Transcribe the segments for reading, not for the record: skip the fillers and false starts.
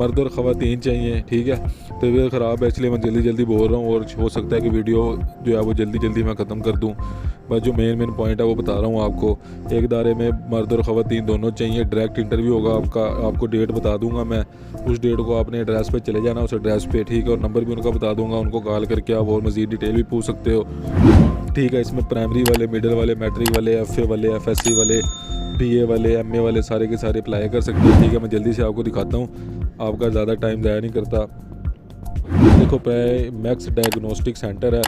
मर्द और ख़वातीन चाहिए, ठीक है। तबीयत ख़राब है इसलिए मैं जल्दी जल्दी बोल रहा हूँ और हो सकता है कि वीडियो जो है वो जल्दी जल्दी मैं ख़त्म कर दूँ। बस जो मेन पॉइंट है वो बता रहा हूँ आपको। एक इदारे में मर्द और ख़वातीन दोनों चाहिए। डायरेक्ट इंटरव्यू होगा आपका, आपको डेट बता दूँगा मैं। उस डेट को आपने एड्रेस पे चले जाना, उस एड्रेस पे, ठीक है। और नंबर भी उनका बता दूँगा, उनको कॉल करके आप और मज़ीद डिटेल भी पूछ सकते हो, ठीक है। इसमें प्राइमरी वाले, मिडिल वाले, मैट्रिक वाले, FA वाले, FSC वाले, BA वाले, MA वाले सारे के सारे अप्लाई कर सकते हैं, ठीक है। मैं जल्दी से आपको दिखाता हूँ, आपका ज़्यादा टाइम ज़ाया नहीं करता। देखो मैक्स डायग्नोस्टिक सेंटर है,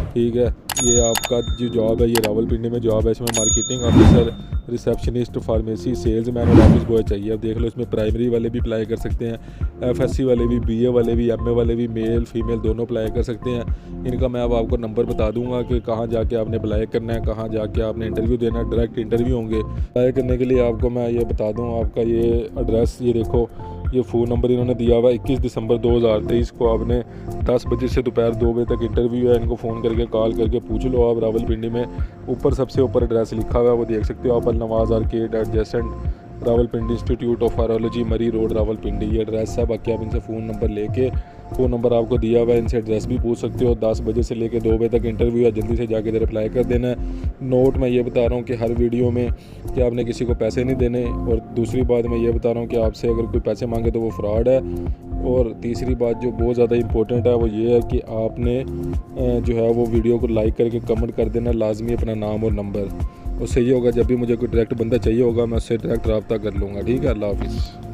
ठीक है। ये आपका जो जॉब है ये रावलपिंडी में जॉब है। इसमें marketing officer, receptionist, pharmacy, salesman और ऑफिस बॉय चाहिए। अब देख लो, इसमें प्राइमरी वाले भी अप्लाई कर सकते हैं, FSC वाले भी, BA वाले भी, MA वाले भी, मेल फीमेल दोनों अप्लाई कर सकते हैं। इनका मैं अब आपको नंबर बता दूंगा कि कहाँ जाके आपने अप्लाई करना है, कहाँ जाके आपने इंटरव्यू देना है। डायरेक्ट इंटरव्यू होंगे। अप्लाई करने के लिए आपको मैं ये बता दूँ, आपका ये एड्रेस, ये देखो, ये फ़ोन नंबर इन्होंने दिया हुआ है। 21 दिसंबर 2023 को आपने 10 बजे से दोपहर 2 बजे तक इंटरव्यू है। इनको फ़ोन करके, कॉल करके पूछ लो आप। रावलपिंडी में ऊपर सबसे ऊपर एड्रेस लिखा हुआ है, वो देख सकते हो आप। Alnawaz arcade adjacent Rawalpindi institute of virology, Murree road, Rawalpindi, ये एड्रेस है। बाकी आप इनसे फ़ोन नंबर लेके, फ़ोन नंबर आपको दिया हुआ है, इनसे एड्रेस भी पूछ सकते हो। 10 बजे से लेके 2 बजे तक इंटरव्यू है, जल्दी से जाके इधर अप्लाई कर देना है। नोट मैं ये बता रहा हूँ कि हर वीडियो में कि आपने किसी को पैसे नहीं देने। और दूसरी बात मैं ये बता रहा हूँ कि आपसे अगर कोई पैसे मांगे तो वो फ्रॉड है। और तीसरी बात जो बहुत ज़्यादा इंपॉर्टेंट है वो ये है कि आपने जो है वो वीडियो को लाइक करके कमेंट कर देना लाजमी, अपना नाम और नंबर। उससे ये होगा जब भी मुझे कोई डायरेक्ट बंदा चाहिए होगा मैं उससे डायरेक्ट रब्ता कर लूँगा, ठीक है। अल्लाह हाफिज़।